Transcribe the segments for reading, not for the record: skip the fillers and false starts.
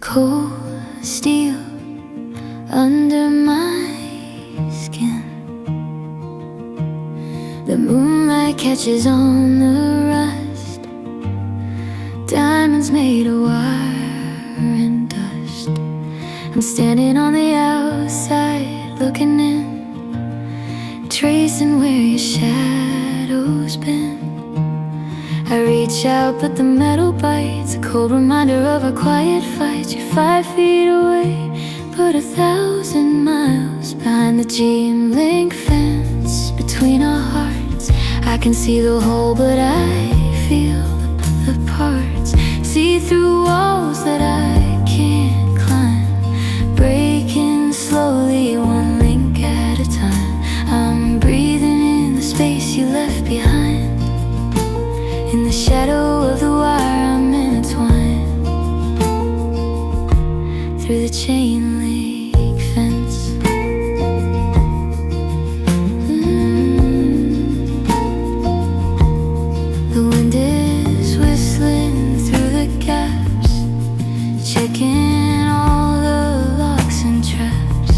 cold steel under my skin. The moonlight catches on the rust, diamonds made of wire and dust. I'm standing on the outside looking in, tracing where your shadow's been. I reach out but the metal bites, a cold reminder of our quiet fights. You're 5 feet away, but 1,000 miles behind the chain-link fence between our hearts. I can see the hole, but I feel the parts. See through walls that I can't climb, breaking slowly, one link at a time. I'm breathing in the space you left behind. In the shadow of the wire I'm intertwined, through the chain-link fence. The wind is whistling through the gaps, checking all the locks and traps.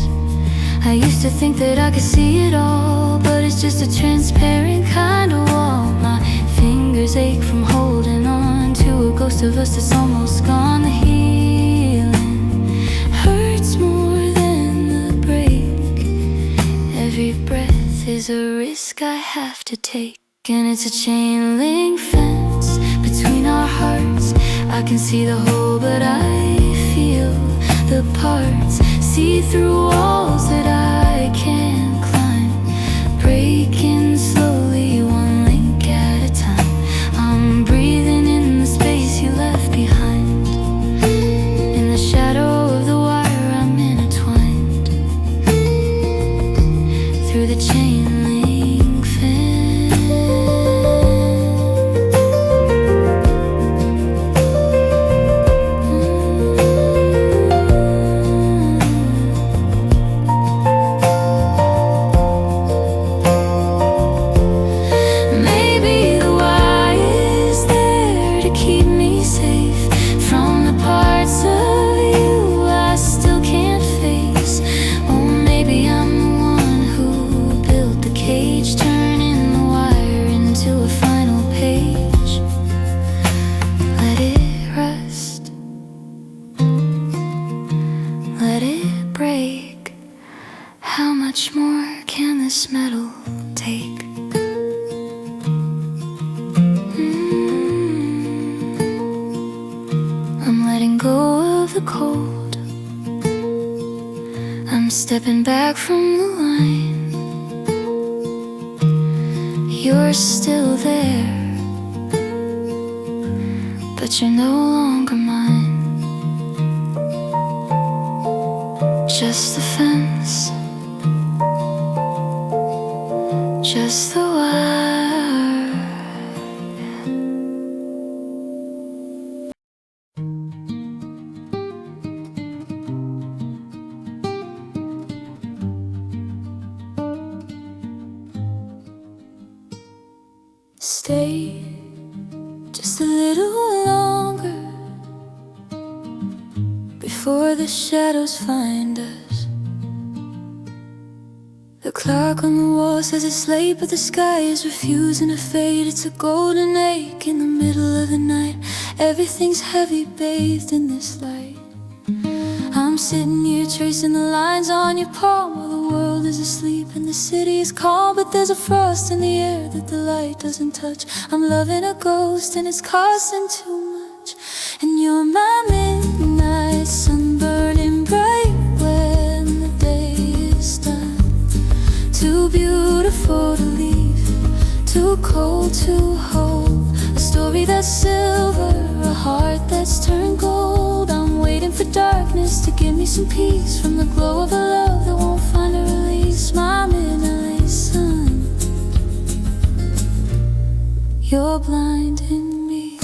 I used to think that I could see it all, but it's just a transparent kind of wall. My fingers ache from holding on to a ghost of us that's almost gone. The healing hurts more than the break. Every breath is a risk I have to take, and it's a chain-link fence between our hearts. I can see the hole, but I feel the parts. See through walls that I can't climb, breaking slowly, one link at a time. I'm breathing in the space you left behind. In the shadow of the wire I'm intertwined, through the chain-link fence. Maybe the wire is there to keep me safe from the parts of you I still can't face. Or maybe I'm the one who built the cage, turning the wire into a final page. Let it rust, let it break. How much more can this metal take? I'm letting go of the cold, I'm stepping back from the line. You're still there, but you're no longer mine. Just the fence, just the wire. Stay just a little longer before the shadows find us. The clock on the wall says it's late, but the sky is refusing to fade. It's a golden ache in the middle of the night. Everything's heavy, bathed in this light. I'm sitting here tracing the lines on your palm while the world is asleep and the city is calm, but there's a frost in the air that the light doesn't touch. I'm loving a ghost and it's costing too much. And you're my midnight sun, burning bright when the day is done. Too beautiful to leave, too cold to hold. A story that's silver, a heart that's turned gold. I'm waiting for darkness to give me some peace from the glow of a love that won't find a release. My midnight sun, you're blinding me.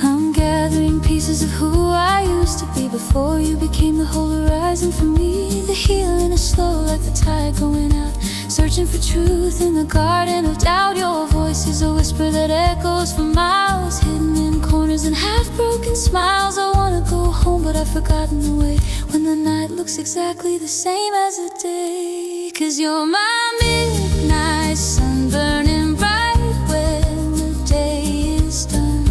I'm gathering pieces of who I used to be before you became the whole horizon for me. The healing is slow like the tide going out, searching for truth in the garden of doubt. Your voice is a whisper that echoes for miles, hidden in corners and half-broken smiles. I wanna go home, but I've forgotten the way, when the night looks exactly the same as the day. 'Cause you're my midnight sun, burning bright when the day is done.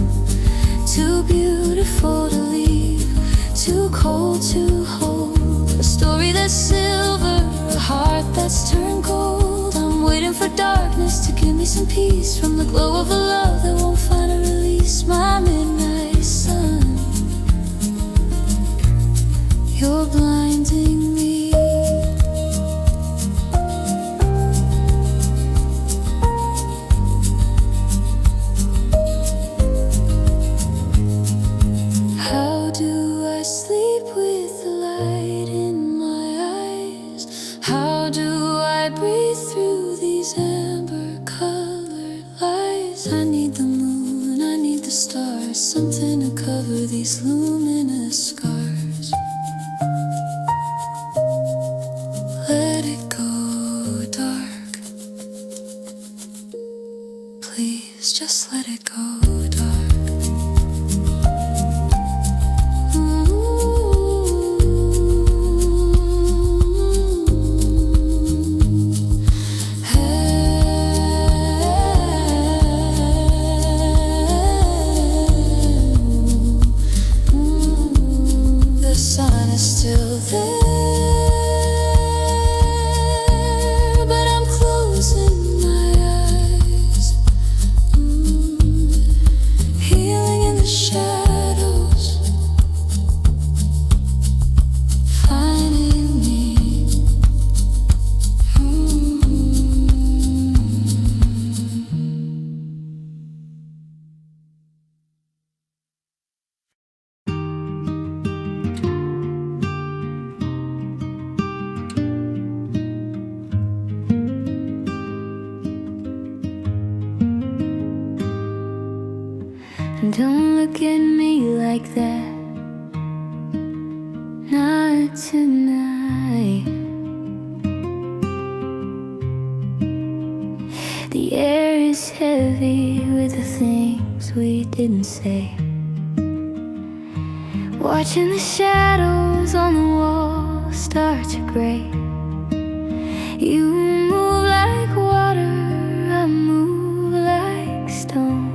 Too beautiful to leave, too cold to hold. A story that's silver, a heart that's turned gold. I'm waiting for darkness to give me some peace from the glow of a love that won't find a release. My midnight sun, you're blinding me. How do I sleep with the light in my eyes? How do I breathe through these amber-colored lies? I need the moon, I need the stars, something to cover these luminous scars. Let it go dark, please just let it go dark. Still there, but I'm closing my eyes, healing in the shadows, finding me. Don't look at me like that, not tonight. The air is heavy with the things we didn't say. Watching the shadows on the wall start to gray. You move like water, I move like stone.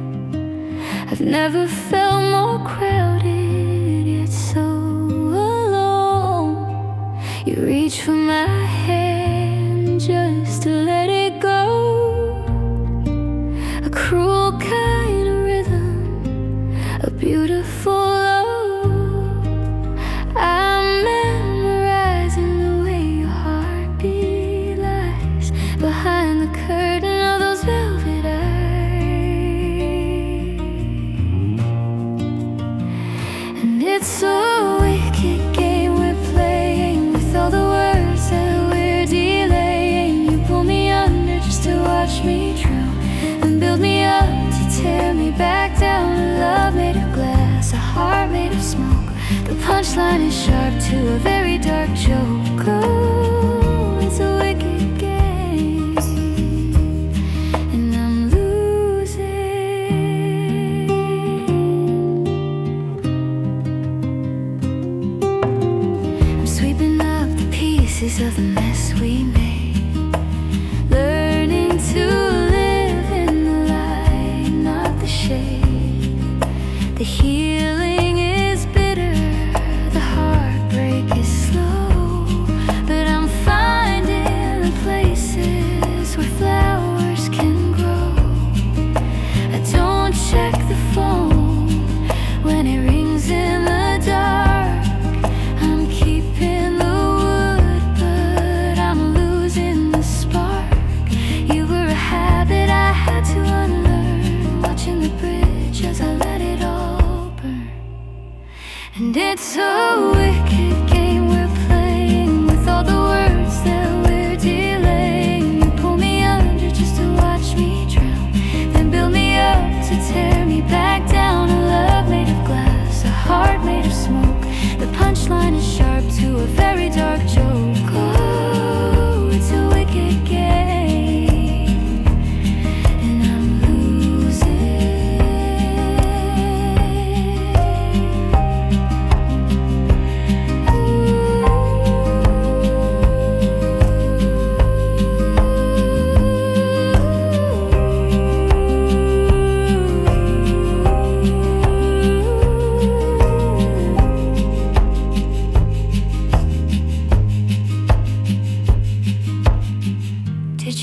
I've never felt more crowded, yet so alone. You reach for my hand just to let it go. A cruel kind of rhythm, a beautiful love. I'm memorizing the way your heartbeat lies behind the curtain of those velvet eyes. It's a wicked game we're playing, with all the words that we're delaying. You pull me under just to watch me drown, and build me up to tear me back down. A love made of glass, a heart made of smoke. The punchline is sharp to a very dark joke. Oh, it's a wicked game, and I'm losing. Sweeping up the pieces of the mess we made, learning to live in the light, not the shade. The healing is bitter, the heartbreak is slow, but I'm finding the places where flowers can grow. I don't check the phone when it rings in the dark. I'm keeping the wood, but I'm losing.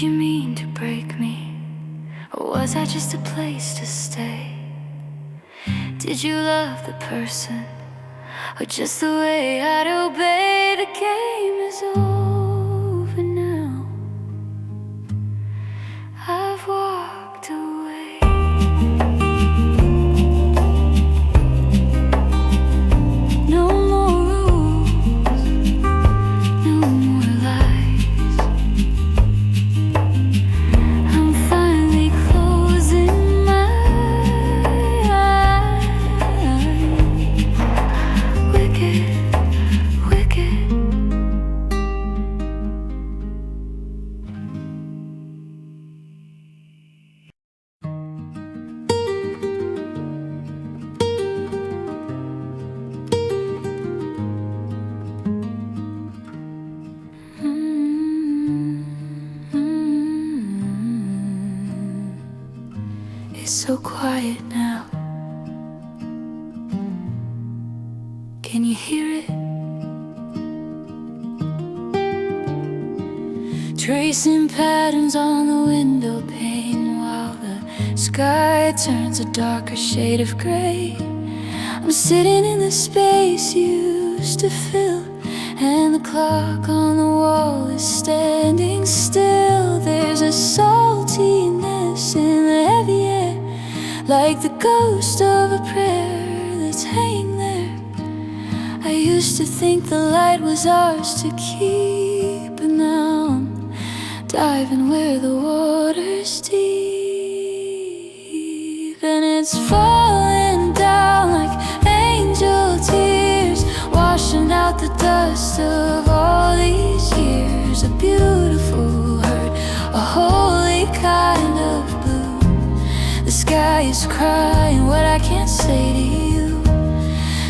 you mean to break me? Or was I just a place to stay? Did you love the person, or just the way I'd obey? The game is over now. I've walked away. No more rules, no more lies. I'm finally closing my eyes. Wicked, wicked. It's so quiet now. Can you hear it? Tracing patterns on the window pane while the sky turns a darker shade of gray. I'm sitting in the space you used to fill, and the clock on the wall is standing still. There's a saltiness in the heavy air, like the ghost of a prayer that's hanging there. I used to think the light was ours to keep, but now I'm diving where the water's deep. And it's falling down like angel tears, washing out the dust of all these years. A beautiful hurt, a holy kind of blue. The sky is crying what I can't say to you.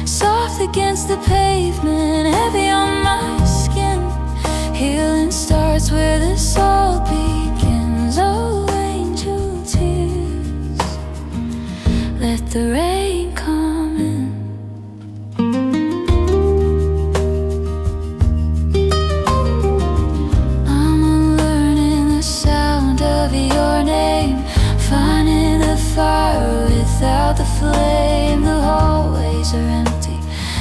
Soft against the pavement, heavy on my skin. Healing starts where the salt begins. Oh, angel tears, let the rain come in. I'm unlearning the sound of your name, finding the fire without the flame. The hallways are empty,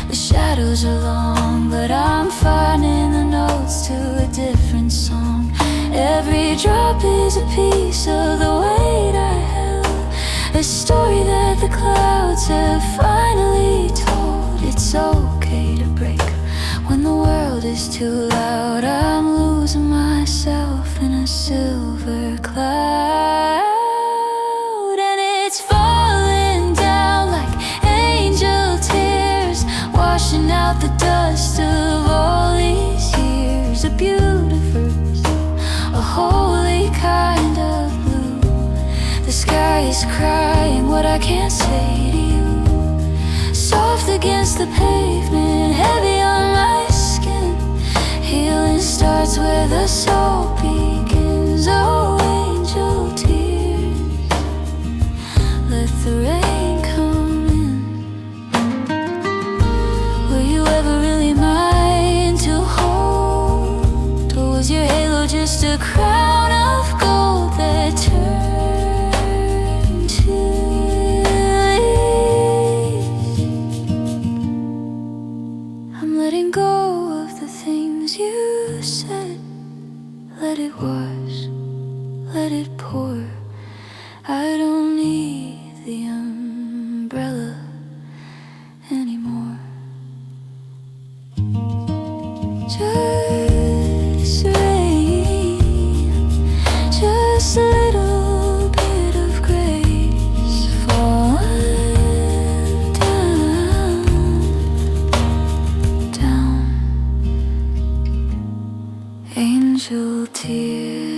the shadows are long, but I'm finding the notes to a different song. Every drop is a piece of the weight I held, a story that the clouds have finally told. It's okay to break when the world is too loud. I'm losing myself in a silver cloud, and it's falling down like angel tears, washing out the dust of all these years. A beautiful, a holy kind of blue. The sky is crying what I can't say to you. Soft against the pavement, heavy on my skin. Healing starts where the soul begins. Oh, angel tears, let the rain come in. Were you ever really mine to hold, or was your halo just a crown of gold that turned to leaves? I'm letting go of the things you said. Let it wash, let it pour. I don't need the umbrella anymore. Just rain, just a little bit of grace falling down, down. Angel tears.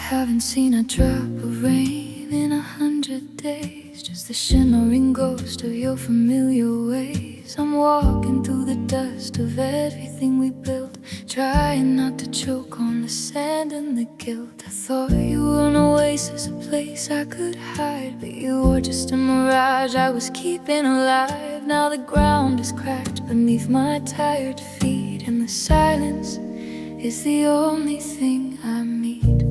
haven't seen a drop of rain in 100 days, just the shimmering ghost of your familiar ways. I'm walking through the dust of everything we built, trying not to choke on the sand and the guilt. I thought you were an oasis, a place I could hide, but you were just a mirage I was keeping alive. Now the ground is cracked beneath my tired feet, and the silence is the only thing I meet.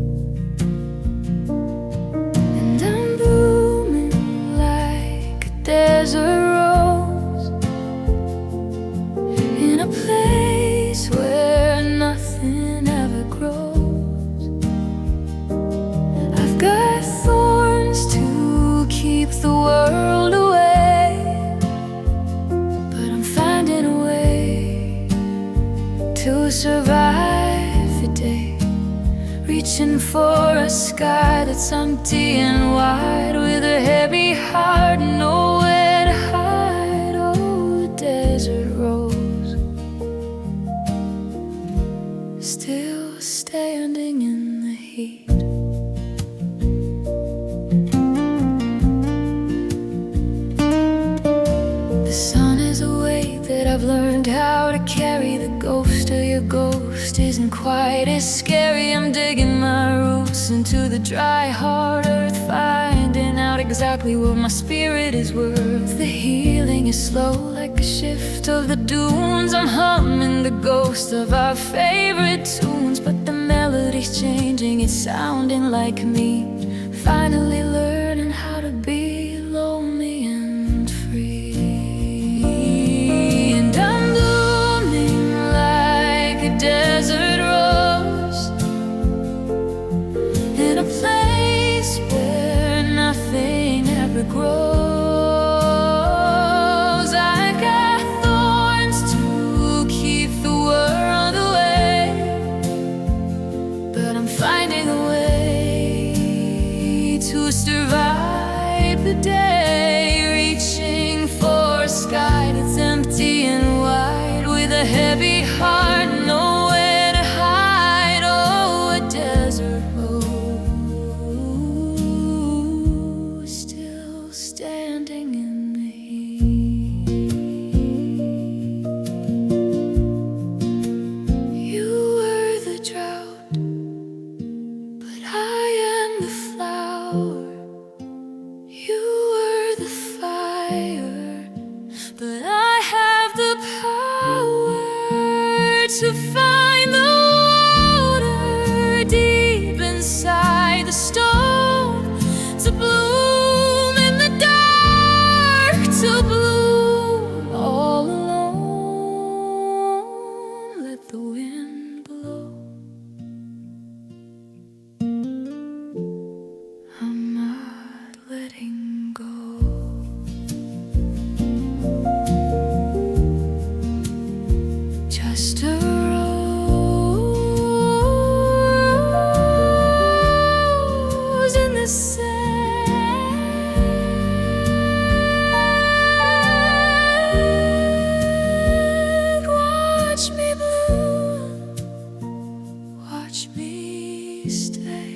And I'm blooming like a desert rose in a place where nothing ever grows. I've got thorns to keep the world away, but I'm finding a way to survive the day, reaching for a sky that's empty and wide, with a heavy heart and nowhere to hide. Oh, the desert rose, still standing in the heat. The sun is a weight that I've learned how to carry. The ghost of your ghost isn't quite as scary. I'm digging my roots into the dry, hard earth, finding out exactly what my spirit is worth. The healing is slow, like a shift of the dunes. I'm humming the ghost of our favorite tunes, but the melody's changing, it's sounding like me. Finally learning how to be lonely and free. And I'm blooming like a desert rose in a place where nothing ever grows. I got thorns to keep the world away, but I'm finding a way to survive the day, reaching for a sky that's empty and wide, with a heavy heart, nowhere to hide. Oh, a desert rose, still standing in the heat. You were the drought, but I am the flower. You were the fire, but I have the power to find the water deep inside the stone, to bloom in the dark, to bloom all alone. Let the wind blow, I'm not letting go. Just a rose in the sand. Watch me bloom, watch me stay.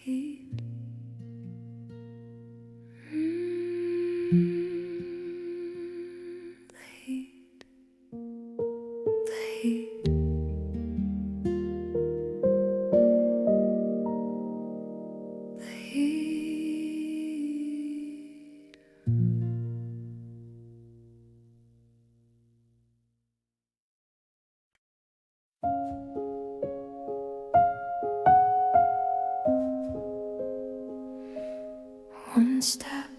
Heat. The heat. The heat. The heat. One step,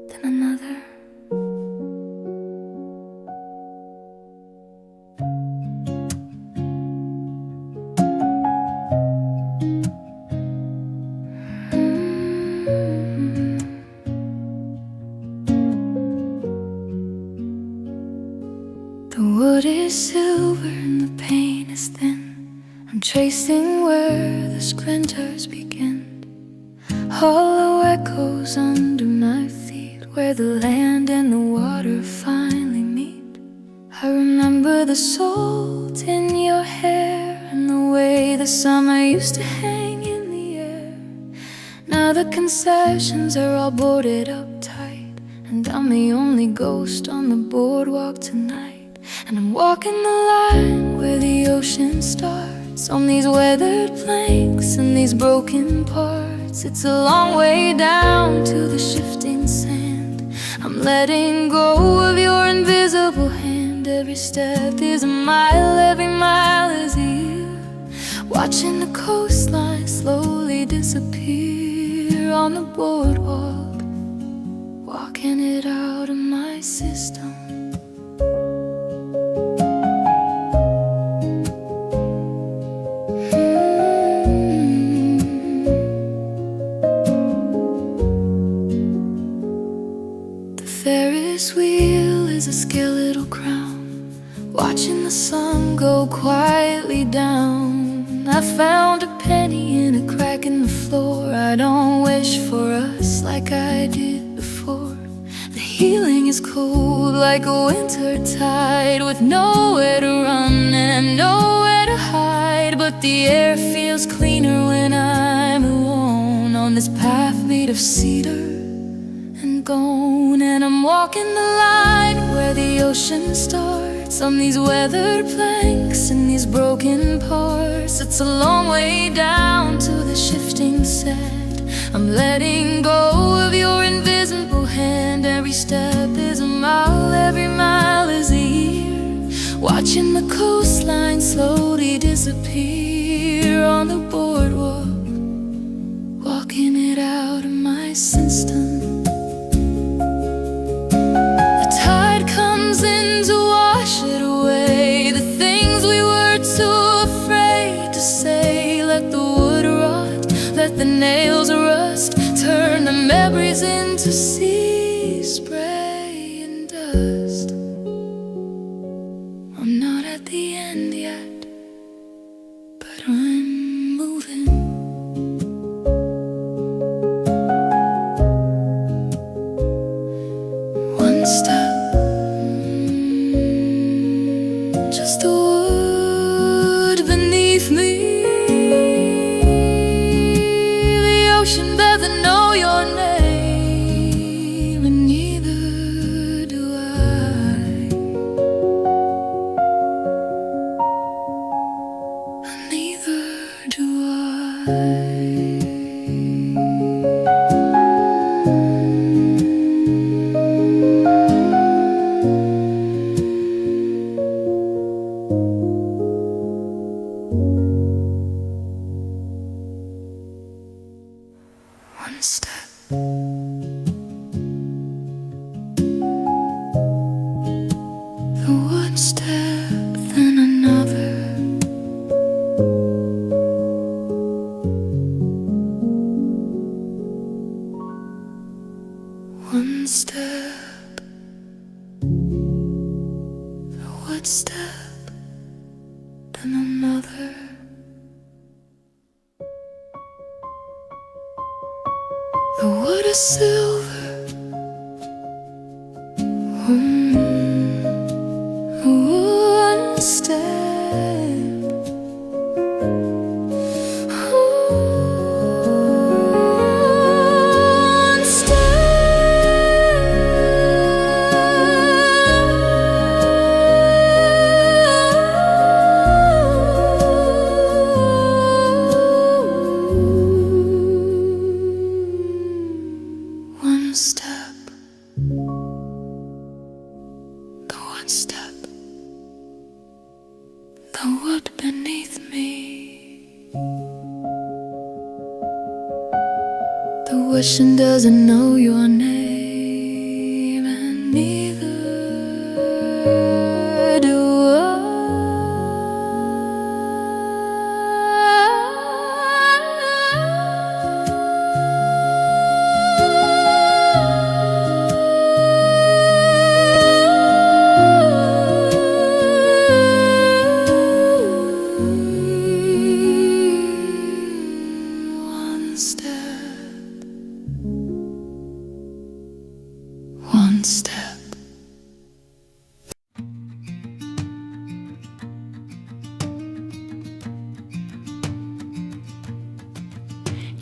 then another. The wood is silver and the paint is thin. I'm tracing where the splinters begin. Hollow echoes under my feet, where the land and the water finally meet. I remember the salt in your hair and the way the summer used to hang in the air. Now the concessions are all boarded up tight, and I'm the only ghost on the boardwalk tonight. And I'm walking the line where the ocean starts, on these weathered planks and these broken parts. It's a long way down to the shifting sand. I'm letting go of your invisible hand. Every step is a mile, every mile is a year. Watching the coastline slowly disappear on the boardwalk, walking it out of my system. Ferris wheel is a skeletal crown, watching the sun go quietly down. I found a penny in a crack in the floor. I don't wish for us like I did before. The healing is cold like a winter tide, with nowhere to run and nowhere to hide. But the air feels cleaner when I'm alone on this path made of cedar and gone. And I'm walking the line where the ocean starts, on these weathered planks and these broken parts. It's a long way down to the shifting sand. I'm letting go of your invisible hand. Every step is a mile, every mile is a year. Watching the coastline slowly disappear on the boardwalk, walking it out of my system. Let the nails rust, turn the memories into sea spray and dust. I'm not at the end yet, but I'm moving. One step, just the wood beneath me. Doesn't know your name, and neither do I. And neither do I. One step, the one step, then another. One step, the one step, then another. The wood is silver, one step, one step, the one step, the wood beneath me. The ocean doesn't know your name, and neither do I.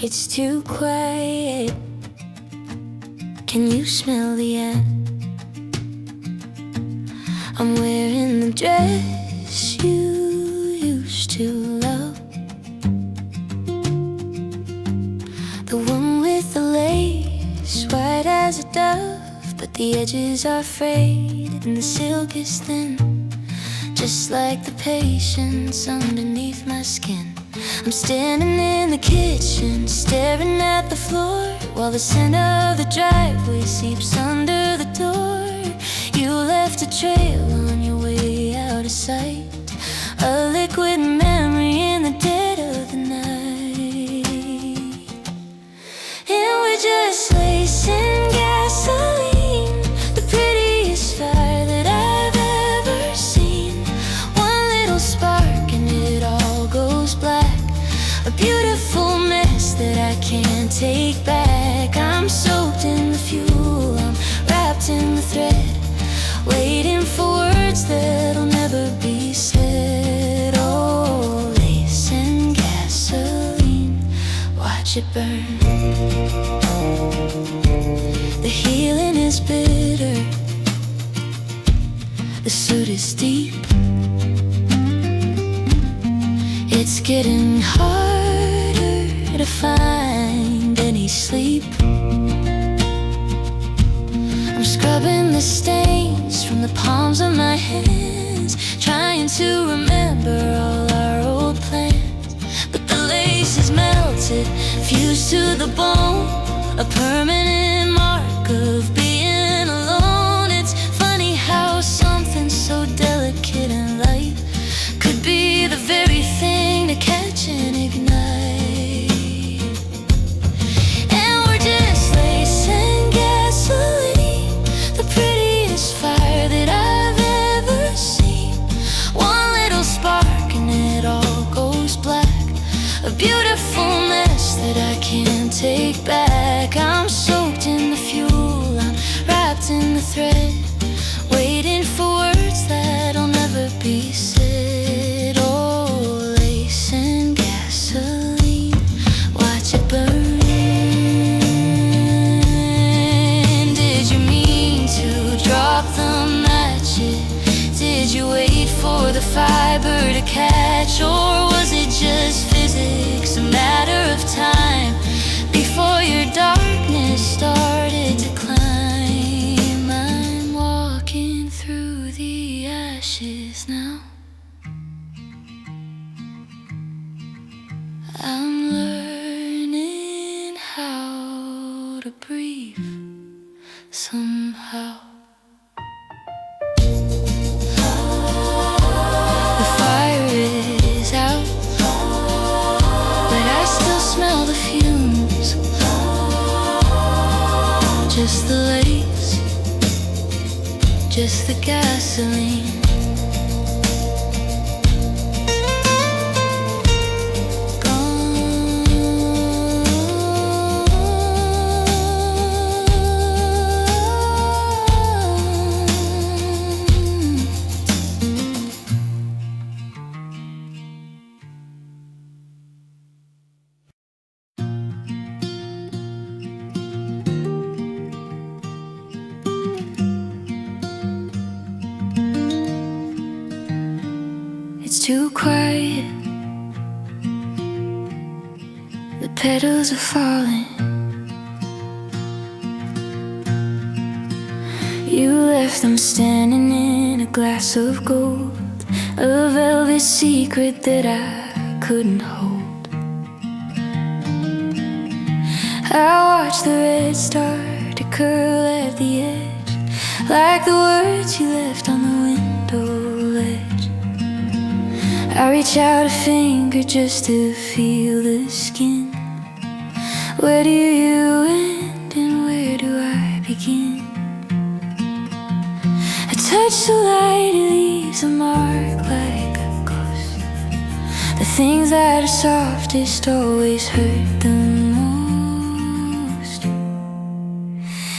It's too quiet. Can you smell the end? I'm wearing the dress you used to love, the one with the lace, white as a dove, but the edges are frayed and the silk is thin, just like the patience underneath my skin. I'm standing in the kitchen, staring at the floor, while the scent of the driveway seeps under the door. You left a trail on your way out of sight, a liquid memory in the dead of the night. And we're just lacing gasoline, the prettiest fire that I've ever seen. One little spark and it all goes black, a beautiful mess that I can't take back. I'm soaked in the fuel, I'm wrapped in the thread, waiting for words that'll never be said. Oh, lace and gasoline, watch it burn. The healing is bitter, the soot is deep. It's getting harder to find any sleep. I'm scrubbing the stains from the palms of my hands, trying to remember all our old plans. But the lace is melted, fused to the bone, a permanent mark of being alone. It's funny how something so delicate in life could be the very thing to catch and ignite. And we're just lacing gasoline, the prettiest fire that I've ever seen. One little spark and it all goes black, a beautiful mess that I can't take back. I'm soaked in the fuel, I'm wrapped in the thread, waiting for words that'll never be said. Oh, lace and gasoline, watch it burn. Did you mean to drop the matches? Did you wait for the fiber to catch? Or was it just physics, a matter of time, before your darkness started to climb? I'm walking through the ashes now, I'm learning how to breathe somehow. The fire is out, but I still smell the fumes. Just the lace, just the gasoline. It's too quiet, the petals are falling. You left them standing in a glass of gold, a velvet secret that I couldn't hold. I watched the red start to curl at the edge, like the words you left on the window ledge. I reach out a finger just to feel the skin. Where do you end and where do I begin? I touch the light, it leaves a mark like a ghost. The things that are softest always hurt the most.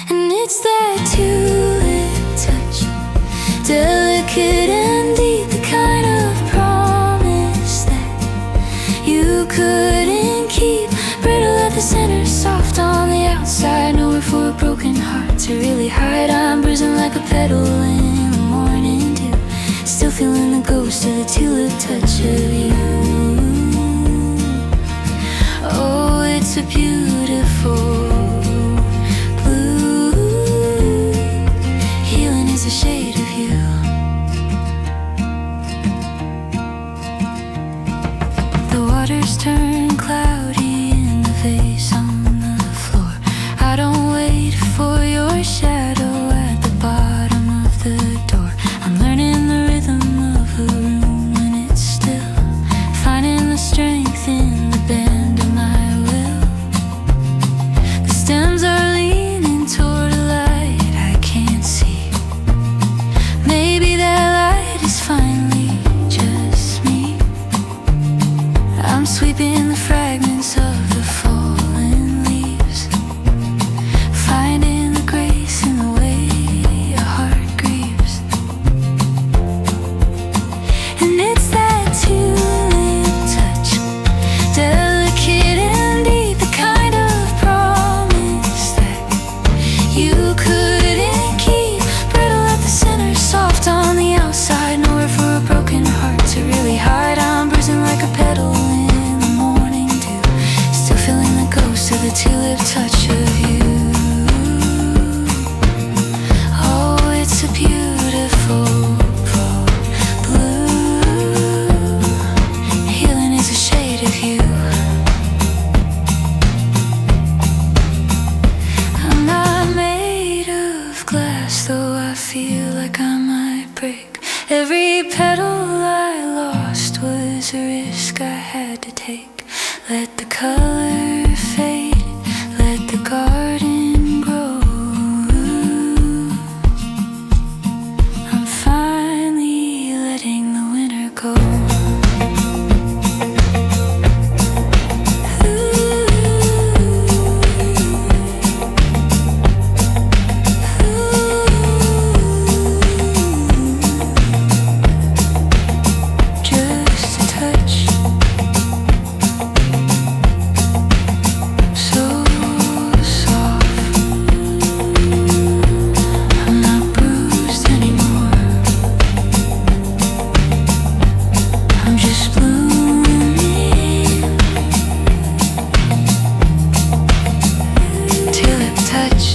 And it's that two-lip touch, delicate and deep, the kind of promise that you couldn't keep, brittle at the still feeling the ghost of the tulip touch of you. Oh, it's a beautiful blue. Healing is a shade of you. The waters turn cloudy in the vase on the floor. I don't wait for your shadow at the bottom of the door. I'm learning the rhythm of a room when it's still, finding the strength in the bend of my will. The stems are leaning toward a light I can't see. Maybe that light is finally just me. I'm sweeping the fragments of the fallen leaves, finding the grace in the way a heart grieves. And it's that tulip touch, delicate and deep, the kind of promise that you couldn't keep. Brittle at the center, soft on the outside, nowhere for a broken heart to really hide. I'm bruising like a petal in the morning dew, still feeling the ghost of the tulip touch of you. Oh, it's a beautiful blue. Healing is a shade of you. I'm not made of glass, though I feel like I might break. Every petal I lost was a risk I had to take. Let the color fade, let the garden grow. I'm finally letting the winter go. Just a touch, so soft. I'm not bruised anymore. I'm just blooming. Tulip touch.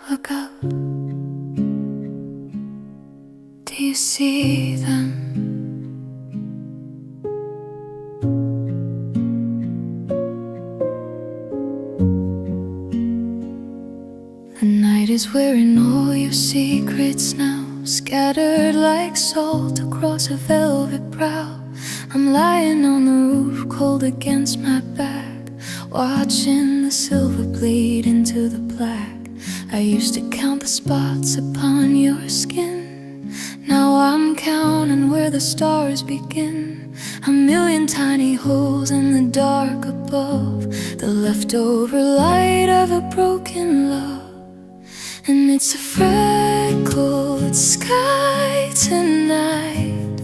Look up. Do you see them? The night is wearing all your secrets now, scattered like salt across a velvet brow. I'm lying on the roof, cold against my back, watching the silver bleed into the black. I used to count the spots upon your skin. Now I'm counting where the stars begin. A million tiny holes in the dark above, the leftover light of a broken love. And it's a freckled sky tonight,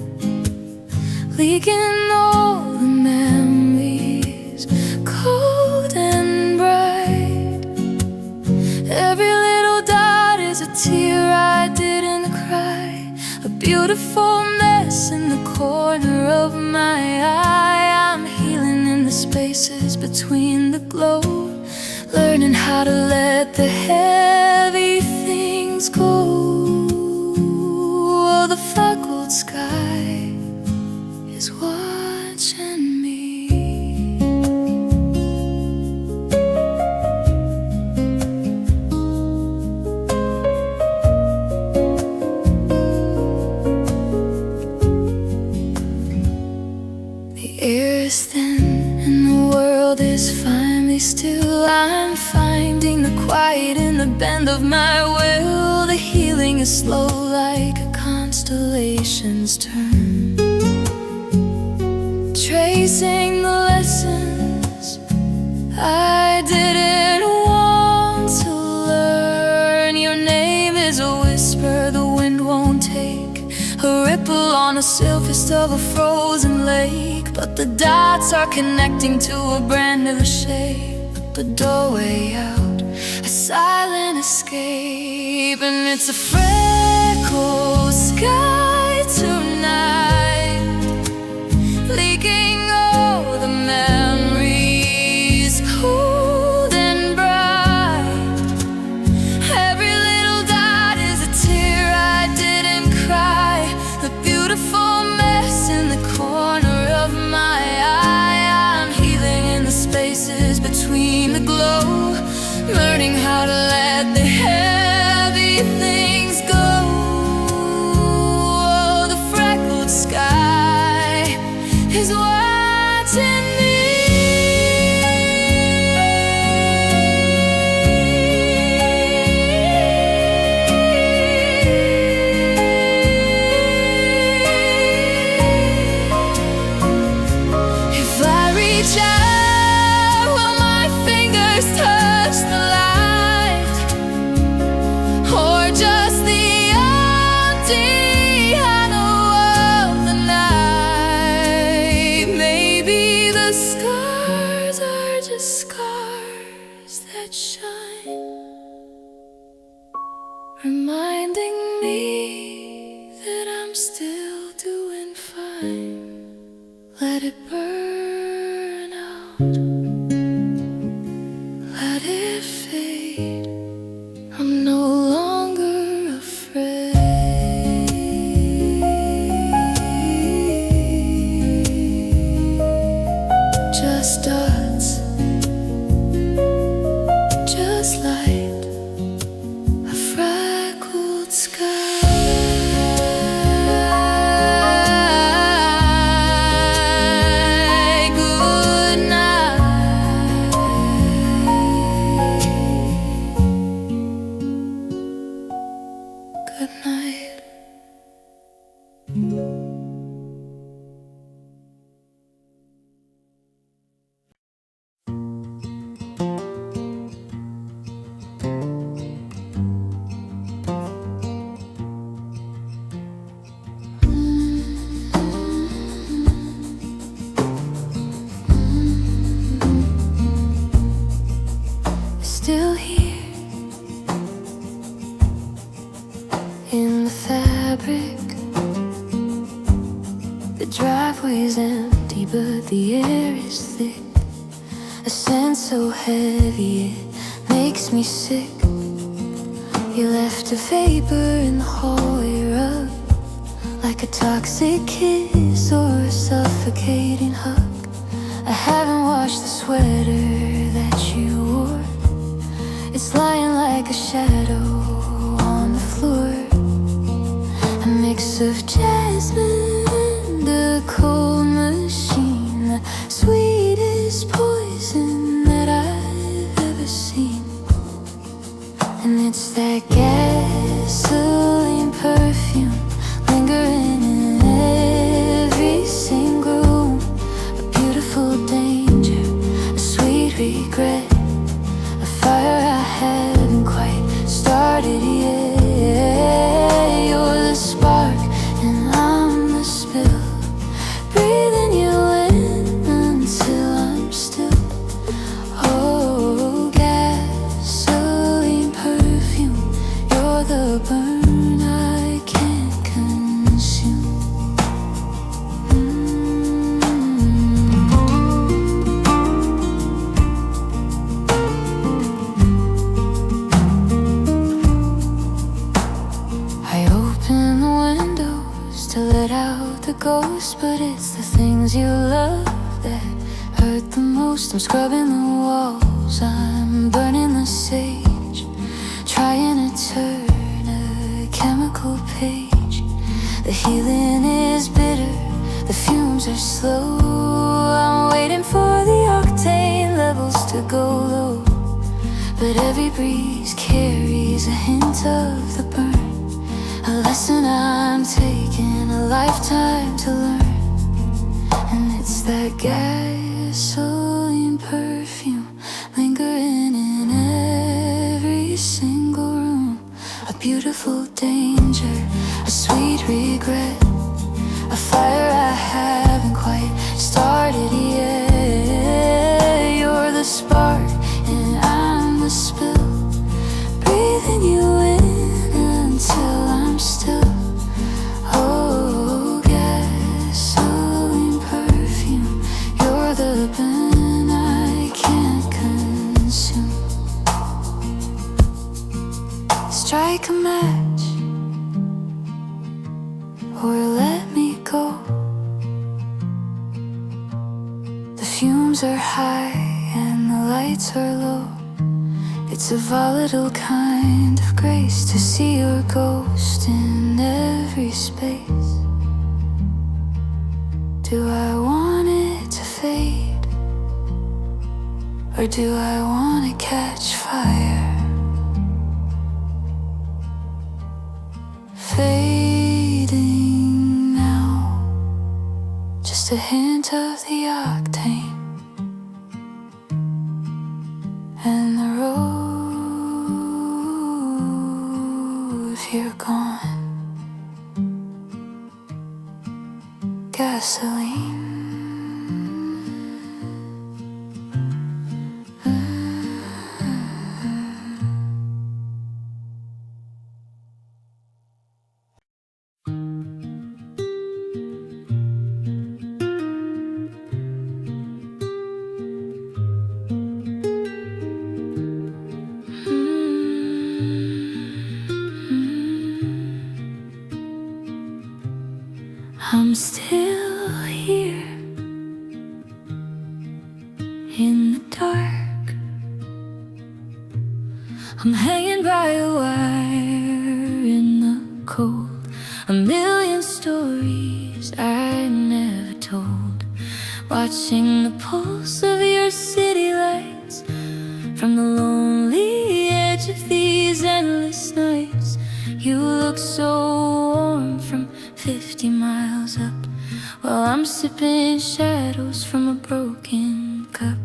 leaking all the memories, cold and bright. Every little dot is a tear I didn't cry, a beautiful mess in the corner of my eye. I'm healing in the spaces between the glow, learning how to let the heavy things go. Oh, the freckled sky is watching me. The air is thin and the world is finally still. I'm finding the quiet in the bend of my will. The healing is slow like a constellation's turn, tracing the lessons surface of a frozen lake, but the dots are connecting to a brand new shape. The doorway out, a silent escape, and it's a freckled sky tonight, leaking all the memories, cold and bright. Every little dot is a tear I didn't cry, the beautiful mess in the corner of my eye. I'm healing in the spaces between the glow, learning how to let the heavy things go. Oh, the freckled sky is watching me. If I reach out, will my fingers touch the light, or just the empty hollow of the night? Maybe the scars are just scars that shine, reminding me that I'm still doing fine. Let it burn out, let it fade. I'm no longer afraid. Just dots, just light, a freckled sky. Good night. Good night. Still here in the fabric. The driveway's empty, but the air is thick. A scent so heavy it makes me sick. You left a vapor in the hallway rug, like a toxic kiss or a suffocating hug. I haven't washed the sweater that you wore. It's lying like a shadow on the floor. A mix of jasmine and a cold machine, the sweetest poison that I've ever seen. And it's that gasoline perfume lingering in every single room. A beautiful danger, a sweet regret, a fire I haven't quite started yet. You're the spark and I'm the spill, breathing you in until I'm still. Oh, gasoline perfume, you're the burn I can't consume. I open the windows to let out the ghost, but it's the things you love that hurt the most. I'm scrubbing the walls, I'm burning the sage, trying to turn a chemical page. The healing is bitter, the fumes are slow. I'm waiting for the octane levels to go low, but every breeze carries a hint of the burn. A lesson I'm taking, a lifetime to learn. And it's that gasoline perfume lingering in every single room. A beautiful danger, a sweet regret, a strike a match or let me go. The fumes are high and the lights are low. It's a volatile kind of grace to see your ghost in every space. Do I want it to fade, or do I want to catch fire? Fading now, just a hint of the octane. And the road, if you're gone, gasoline. I'm still here in the dark. I'm hanging by a wire in the cold. A million stories I never told. Watching the pulse of your city lights from the lonely edge of these endless nights. You look so warm from 50 miles up, while I'm sipping shadows from a broken cup.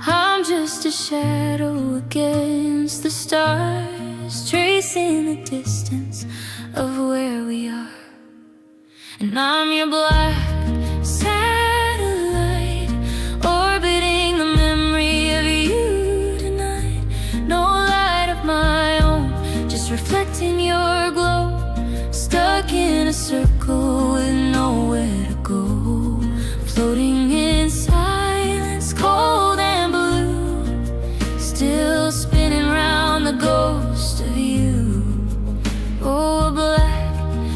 I'm just a shadow against the stars, tracing the distance of where we are. And I'm your black satellite, orbiting the memory of you tonight. No light of my own, just reflecting your glow. Stuck in a circle with nowhere to go, floating in silence, cold and blue. Still spinning round the ghost of you. Oh, a black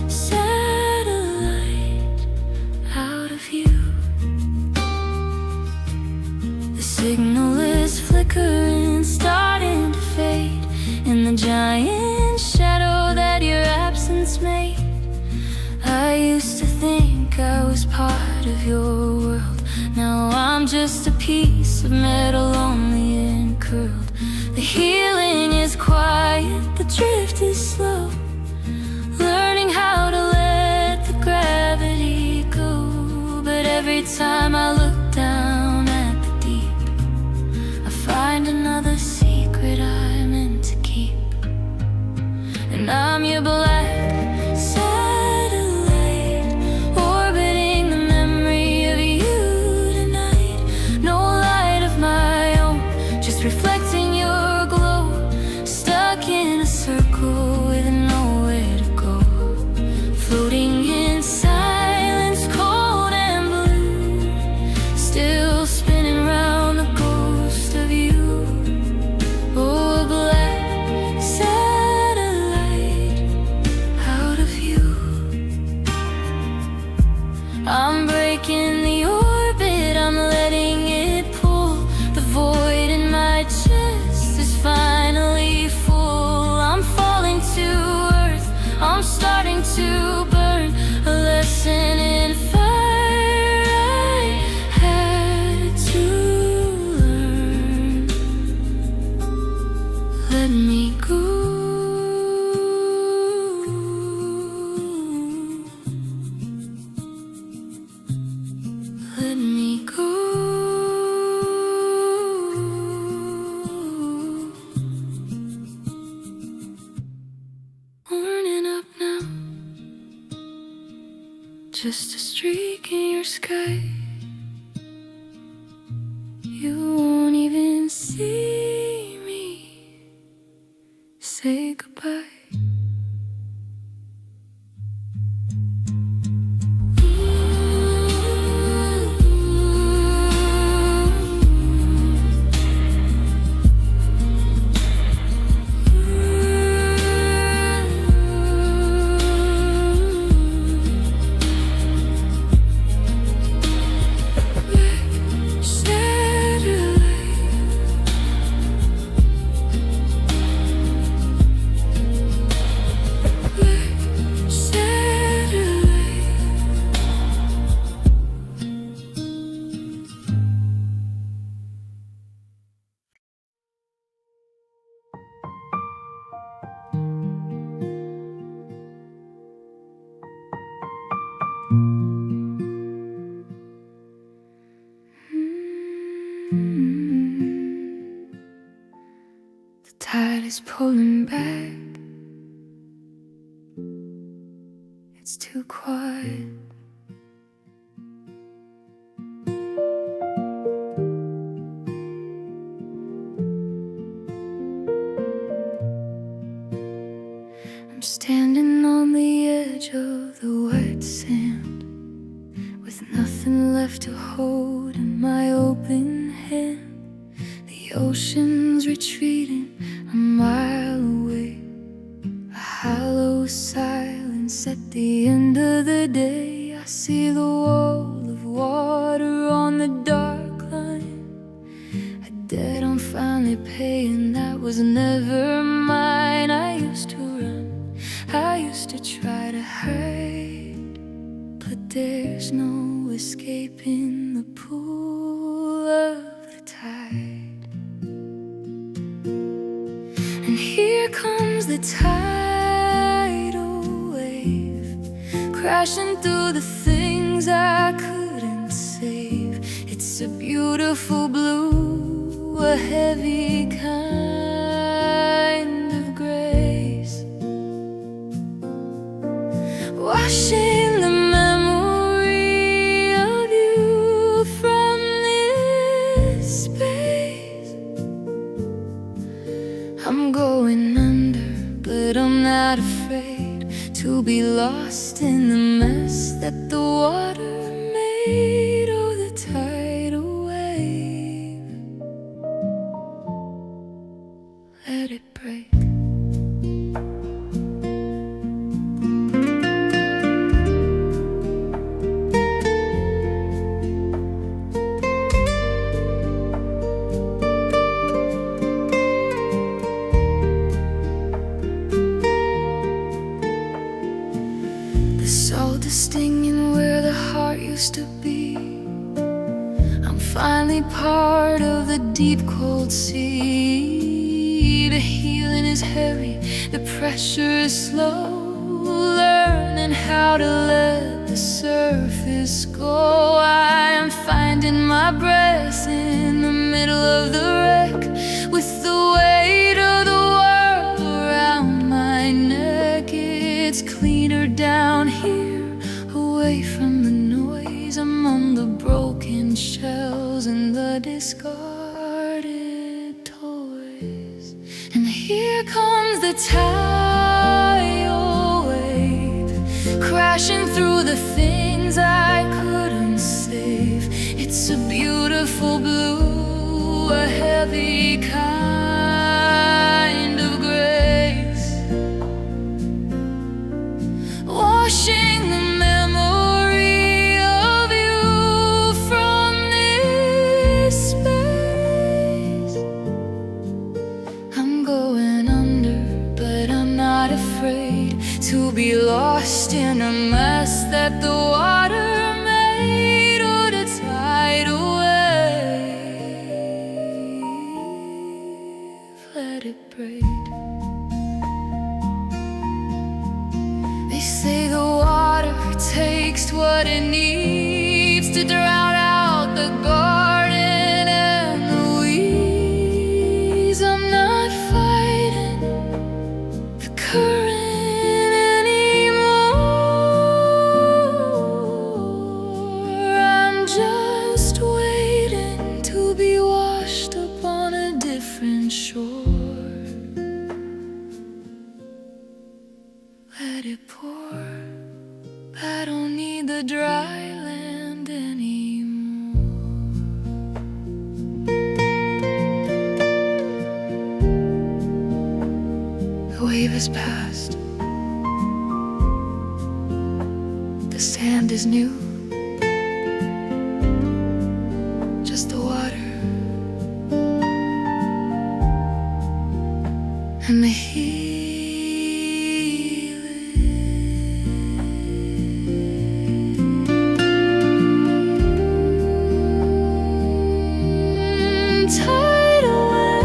satellite out of you. The signal is flickering, starting to fade in the giant shadow that your absence made. I used to think I was part of your world. Now I'm just a piece of metal, lonely and curled. The healing is quiet, the drift is slow, learning how to let the gravity go. But every time I look down at the deep, I find another secret I meant to keep. And I'm your black satellite, orbiting the memory of you tonight. No light of my own, just reflecting your glow. Stuck in a circle with nowhere to go, floating in silence, cold and blue. Still spinning round the ghost of you. Oh, a black satellite out of you. I'm breaking the orbit, I'm letting it pull. The void in my chest is finally full. I'm falling to earth, I'm starting to burn. A lesson in fire I had to learn. Let me go. Let me go. Morning up now, just a streak in your sky. You won't even see me say goodbye. The tide is pulling back. It's too quiet. I'm standing on the edge of the wet sand, with nothing left to hold in my open hand. The ocean's retreating a mile away, a hollow silence at the end of the day. I see the wall of water on the dark line, a debt I'm finally paying that was never mine. I used to run, I used to try to hide, but there's no escaping the pull of the tide. And here comes the tidal wave, crashing through the things I couldn't save. It's a beautiful blue, a heavy kind of grace, washing the memory of you from this space. I'm going under, but I'm not afraid to be lost in the mess that the water made. Oh, the tidal wave, let it break. The salt is stinging where the heart used to be. I'm finally part of the deep cold sea. The healing is heavy, the pressure is slow, learning how to let the surface go. I am finding my breath in the middle of the wreck, with the weight of the world around my neck. It's cleaner down here, away from the noise, among the broken shells and the discarded toys. And here comes the tidal wave, crashing through the things I couldn't save. It's a beautiful blue, a heavy kind of grace, washing the memory of you from this space. I'm going under, but I'm not afraid to be lost in a mess that the water made. Oh, the tidal wave, let it break. They say the water takes what it needs to drown out the garden and the weeds. I'm not fighting the current anymore. I'm just waiting to be washed up on a different shore. Let it pour, I don't need the dry land anymore. The wave has passed, the sand is new, just the water and the heat. Tidal wave.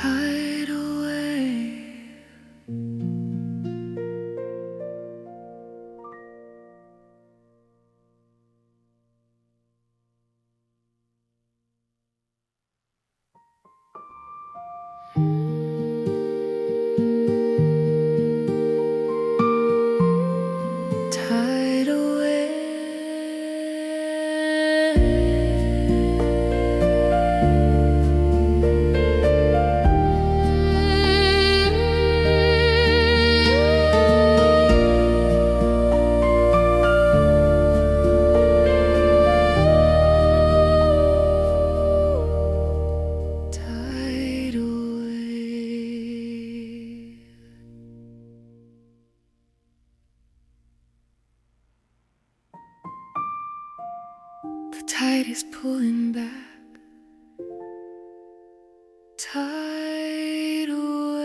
tidal wave. Tidal The tide is pulling back. Tidal wave.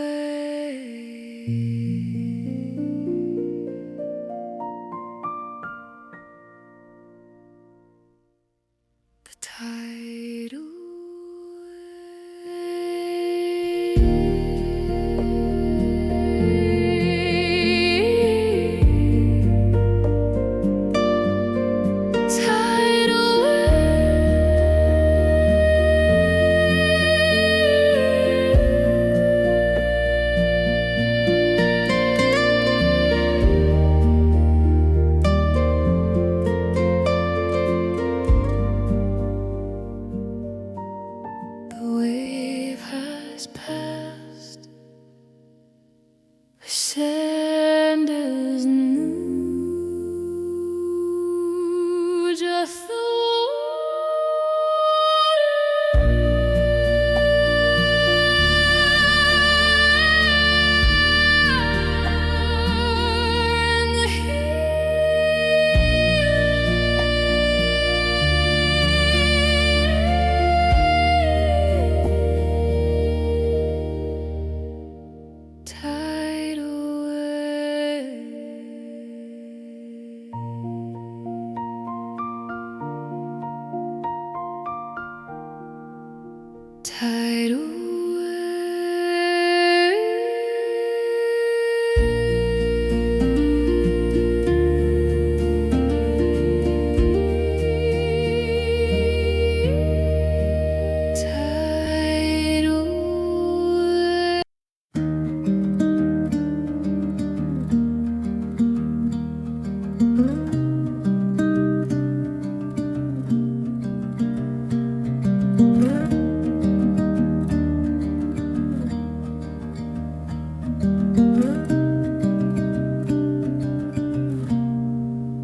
The tidal Sanders knew just the tidal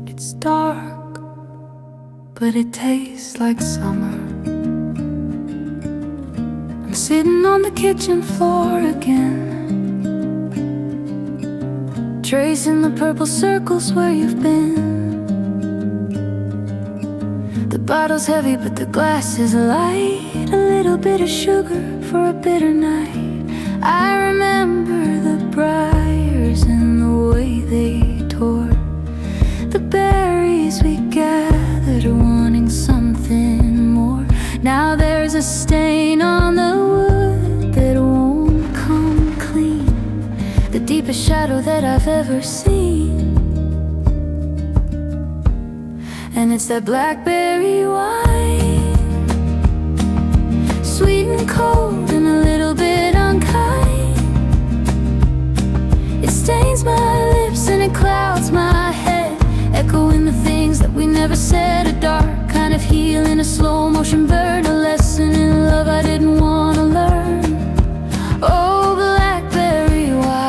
It's dark, but it tastes like summer. I'm sitting on the kitchen floor again, tracing the purple circles where you've been. The bottle's heavy, but the glass is light. A little bit of sugar for a bitter night. I remember the briars and the way they tore the berries we gathered, wanting something more. Now there's a stain on the wood that won't come clean, the deepest shadow that I've ever seen. And it's that blackberry wine, sweet and cold and a little bit unkind. It stains my lips and it clouds my head, echoing the things that we never said. A dark kind of healing, a slow motion burn, a lesson in love I didn't want to learn. Oh, blackberry wine,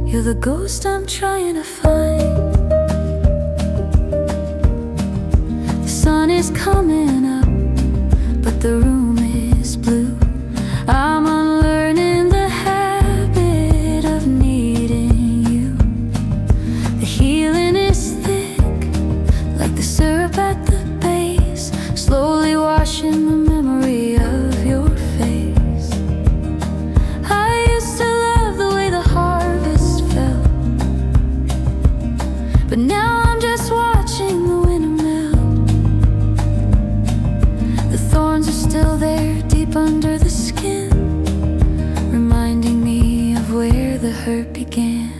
you're the ghost I'm trying to find. The sun is coming up, but the room is blue. I'm unlearning the habit of needing you. The healing is thick, like the syrup at the base, slowly washing the memory of your face. I used to love the way the harvest felt, deep under the skin, reminding me of where the hurt began.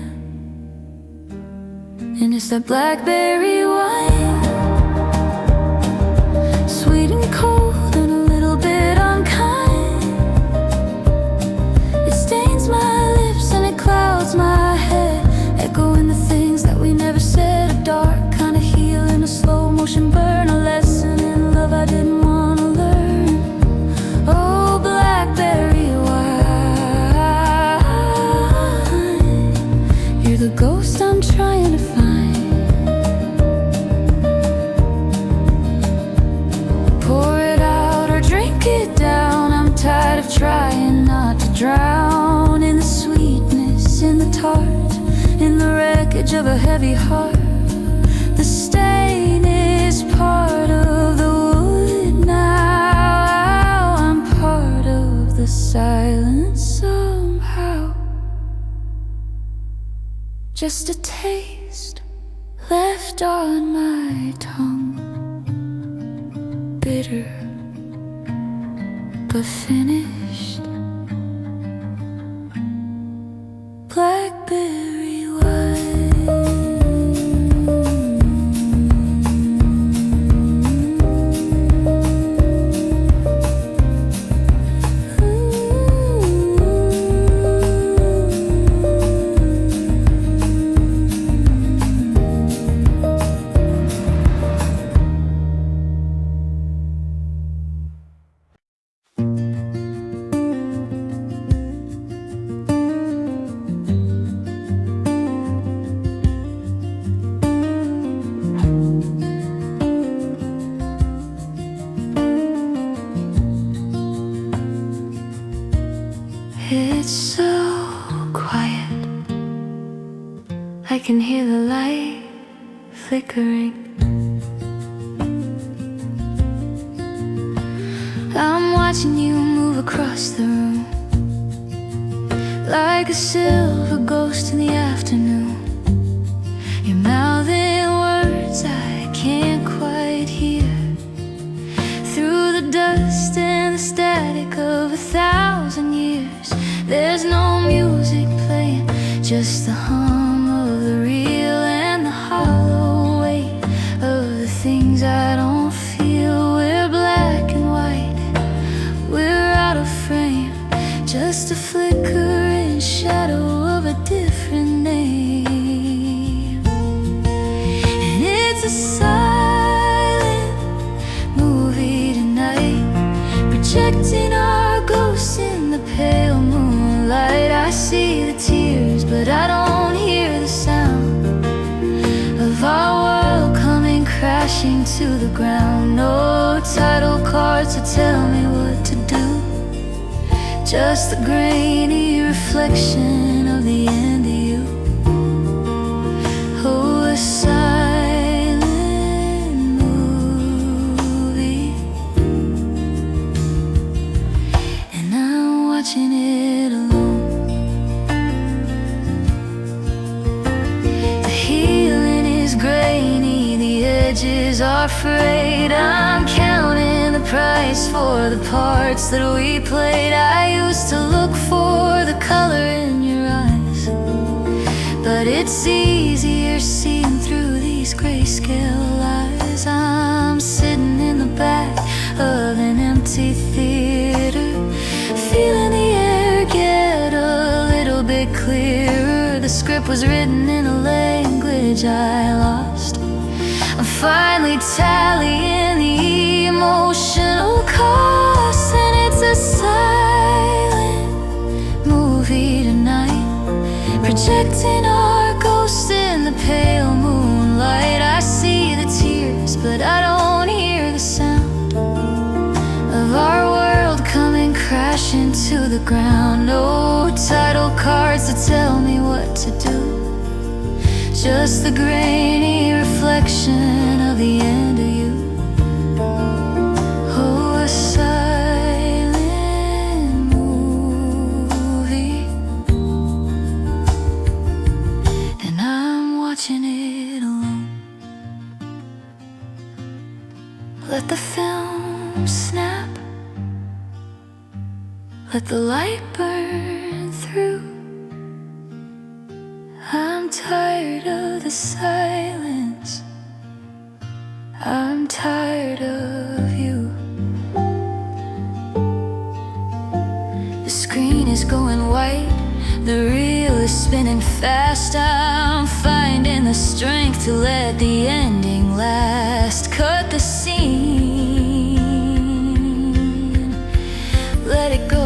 And it's that blackberry wine, sweet and cold and a little bit unkind. It stains my lips and it clouds my head, echoing the things that we never said. A dark kind of healing, a slow motion burn, a lesson in love I didn't want to learn. Oh, blackberry wine, you're the ghost I'm trying to find. Pour it out or drink it down, I'm tired of trying not to drown in the sweetness, in the tart, in the wreckage of a heavy heart. The stain is part of the wood now, I'm part of the silence somehow. Just a taste left on my tongue, bitter but finished. Blackberry It's so quiet, I can hear the light flickering. I'm watching you move across the room, like a silver ghost in the afternoon. You're mouthing words I can't quite hear, through the dust and the static of 1,000 years. There's no music playing, just the hum of the real and the hollow weight of the things I don't feel. We're black and white, we're out of frame, just a flickering shadow of a different name. And it's a silent movie tonight, projecting our ghosts in the pale moonlight. I see the tears, but I don't hear the sound of our world coming crashing to the ground. No title cards to tell me what to do, just the grainy reflection of the end of you. Oh, a silent movie, and I'm watching it alone. The healing is grainy, the edges are frayed. I'm counting the price for the parts that we played. I used to look for the color in your eyes, but it's easier seeing through these grayscale eyes. I'm sitting in the back of an empty theater, feeling the air get a little bit clearer. The script was written in a language I lost. I'm finally tallying the emotional cost, and it's a silent movie tonight, projecting our ghosts in the pale moonlight. I see the tears, but I don't hear the sound of our world coming crashing to the ground. No title cards to tell me what to do, just the grainy reflection of the end of you. Oh, a silent movie, and I'm watching it alone. Let the film snap, let the light burn through. I'm tired of the silence, I'm tired of you. The screen is going white, the reel is spinning fast. I'm finding the strength to let the ending last. Cut the scene, let it go.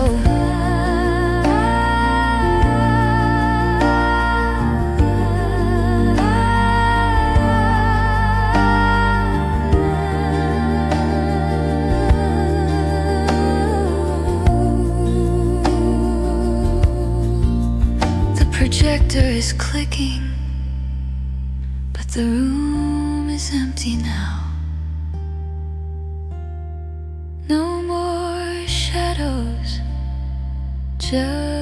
Projector is clicking, but the room is empty now. No more shadows, just